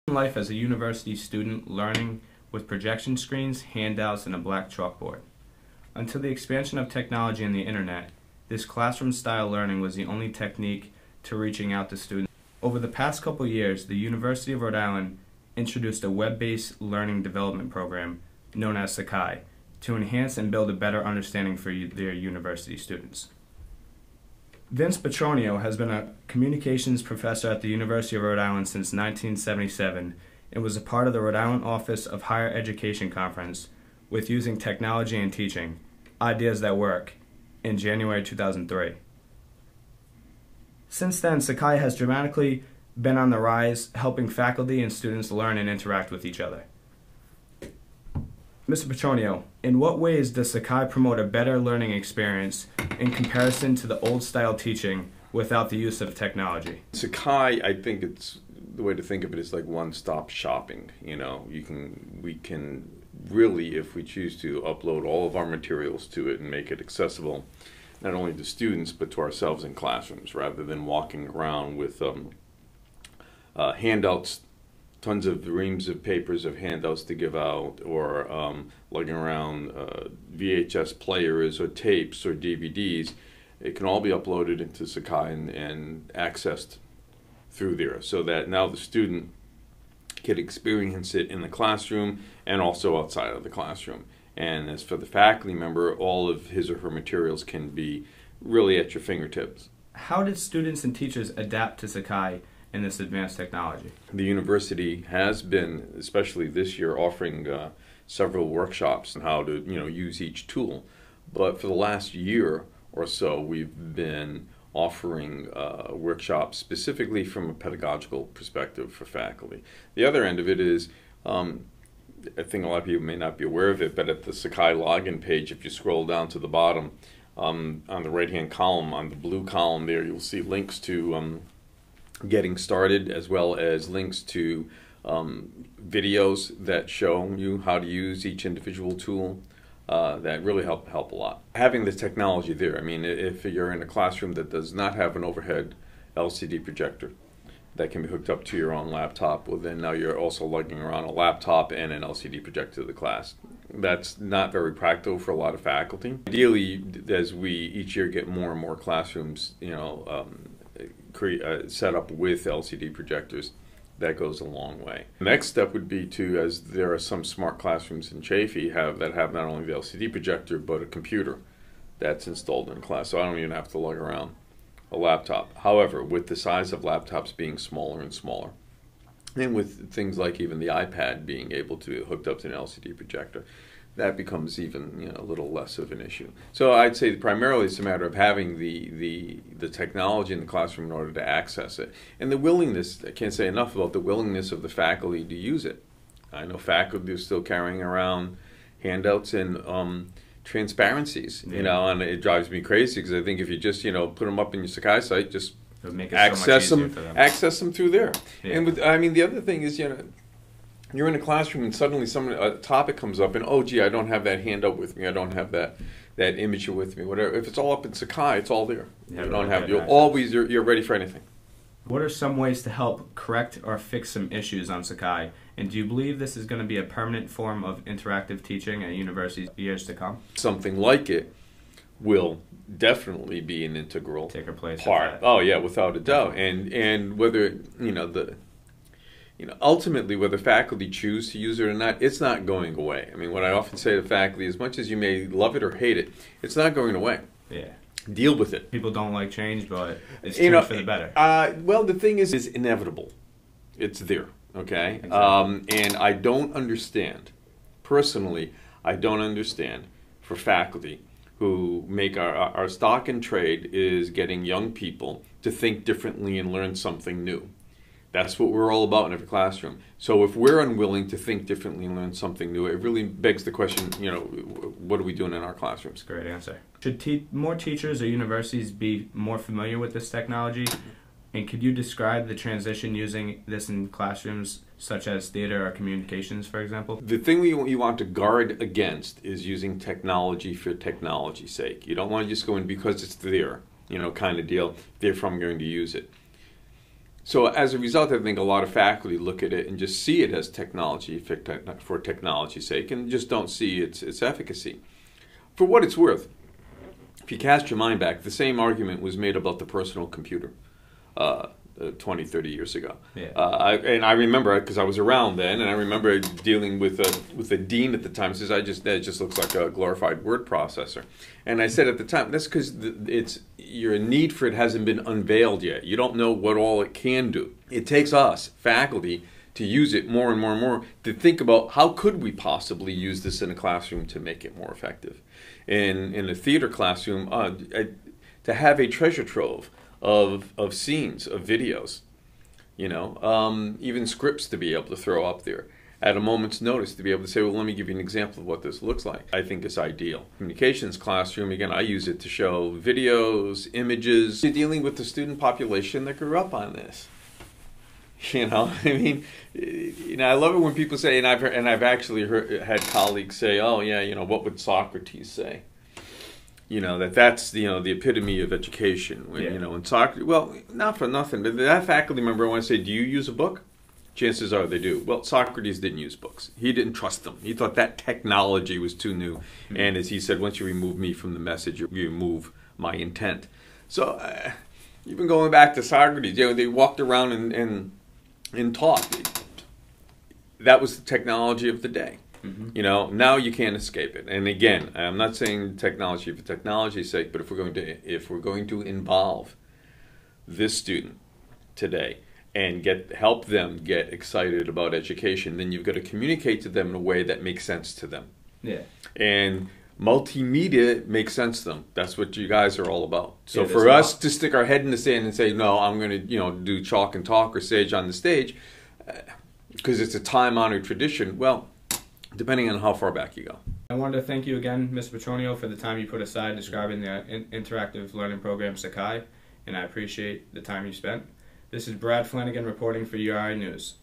Life as a university student learning with projection screens, handouts, and a black chalkboard. Until the expansion of technology and the internet, this classroom-style learning was the only technique to reaching out to students. Over the past couple years, the University of Rhode Island introduced a web-based learning development program known as SAKAI to enhance and build a better understanding for their university students. MR.PETRONIO has been a communications professor at the University of Rhode Island since 1977 and was a part of the Rhode Island Office of Higher Education Conference with Using Technology in Teaching, Ideas That Work, in January 2003. Since then, SAKAI has dramatically been on the rise, helping faculty and students learn and interact with each other. Mr. Petronio, in what ways does SAKAI promote a better learning experience in comparison to the old-style teaching without the use of technology? SAKAI, I think it's the way to think of it is like one-stop shopping. You know, we can really, if we choose to, upload all of our materials to it and make it accessible not only to students but to ourselves in classrooms, rather than walking around with handouts, tons of reams of papers of handouts to give out, or lugging around VHS players or tapes or DVDs. It can all be uploaded into Sakai and accessed through there, so that now the student can experience it in the classroom and also outside of the classroom. And as for the faculty member, all of his or her materials can be really at your fingertips. How did students and teachers adapt to Sakai in this advanced technology? The university has been, especially this year, offering several workshops on how to use each tool. But for the last year or so, we've been offering workshops specifically from a pedagogical perspective for faculty. The other end of it is, I think a lot of people may not be aware of it, but at the Sakai login page, if you scroll down to the bottom, on the right-hand column, on the blue column there, you'll see links to getting started, as well as links to videos that show you how to use each individual tool. That really help a lot. Having the technology there, I mean, if you're in a classroom that does not have an overhead LCD projector that can be hooked up to your own laptop, well then now you're also lugging around a laptop and an LCD projector to the class. That's not very practical for a lot of faculty. Ideally, as we each year get more and more classrooms, set up with LCD projectors, that goes a long way. The next step would be to, as there are some smart classrooms in Chaffee that have not only the LCD projector but a computer that's installed in class, so I don't even have to lug around a laptop. However, with the size of laptops being smaller and smaller, and with things like even the iPad being able to be hooked up to an LCD projector, that becomes even a little less of an issue. So I'd say primarily it's a matter of having the technology in the classroom in order to access it. And the willingness, I can't say enough about the willingness of the faculty to use it. I know faculty are still carrying around handouts and transparencies, and it drives me crazy because I think if you just put them up in your Sakai site, just access them through there. Yeah. And I mean, the other thing is, you're in a classroom and suddenly a topic comes up and, oh gee, I don't have that handout with me, I don't have that image with me, whatever. If it's all up in Sakai, it's all there. You're ready for anything. What are some ways to help correct or fix some issues on Sakai? And do you believe this is going to be a permanent form of interactive teaching at universities years to come? Something like it will definitely be an integral place part. Oh yeah, without a doubt. And whether ultimately, whether faculty choose to use it or not, it's not going away. I mean, what I often say to faculty, as much as you may love it or hate it, it's not going away. Yeah. Deal with it. People don't like change, but it's change for the better. Well, the thing is, it's inevitable. It's there, okay? Exactly. And I don't understand, personally, for faculty who make our stock in trade is getting young people to think differently and learn something new. That's what we're all about in every classroom. So if we're unwilling to think differently and learn something new, it really begs the question, what are we doing in our classrooms? Great answer. Should more teachers or universities be more familiar with this technology? And could you describe the transition using this in classrooms such as theater or communications, for example? The thing you want to guard against is using technology for technology's sake. You don't want to just go in because it's there, kind of deal, therefore I'm going to use it. So as a result, I think a lot of faculty look at it and just see it as technology for technology's sake and just don't see its efficacy. For what it's worth, if you cast your mind back, the same argument was made about the personal computer 20, 30 years ago. Yeah. I remember, because I was around then, and I remember dealing with a dean at the time who says, that just looks like a glorified word processor. And I said at the time, that's because your need for it hasn't been unveiled yet. You don't know what all it can do. It takes us, faculty, to use it more and more and more, to think about how could we possibly use this in a classroom to make it more effective. In a theater classroom, to have a treasure trove of scenes, of videos, even scripts to be able to throw up there at a moment's notice, to be able to say, well, let me give you an example of what this looks like, I think is ideal. Communications classroom, again, I use it to show videos, images. You're dealing with the student population that grew up on this. I love it when people say, and I've actually had colleagues say, oh yeah, what would Socrates say? That's the epitome of education. When, in Socrates, well, not for nothing, but that faculty member, I want to say, do you use a book? Chances are they do. Well, Socrates didn't use books. He didn't trust them. He thought that technology was too new. Mm-hmm. And as he said, once you remove me from the message, you remove my intent. So even going back to Socrates, they walked around and taught. That was the technology of the day. Mm-hmm. Now you can't escape it. And again, I'm not saying technology for technology's sake, but if we're going to involve this student today and help them get excited about education, then you've got to communicate to them in a way that makes sense to them. Yeah. And multimedia makes sense to them. That's what you guys are all about. So for us to stick our head in the sand and say, no, I'm going to do chalk and talk or sage on the stage, because it's a time-honored tradition, well, depending on how far back you go. I wanted to thank you again, Mr. Petronio, for the time you put aside describing the interactive learning program Sakai, and I appreciate the time you spent. This is Brad Flanagan reporting for URI News.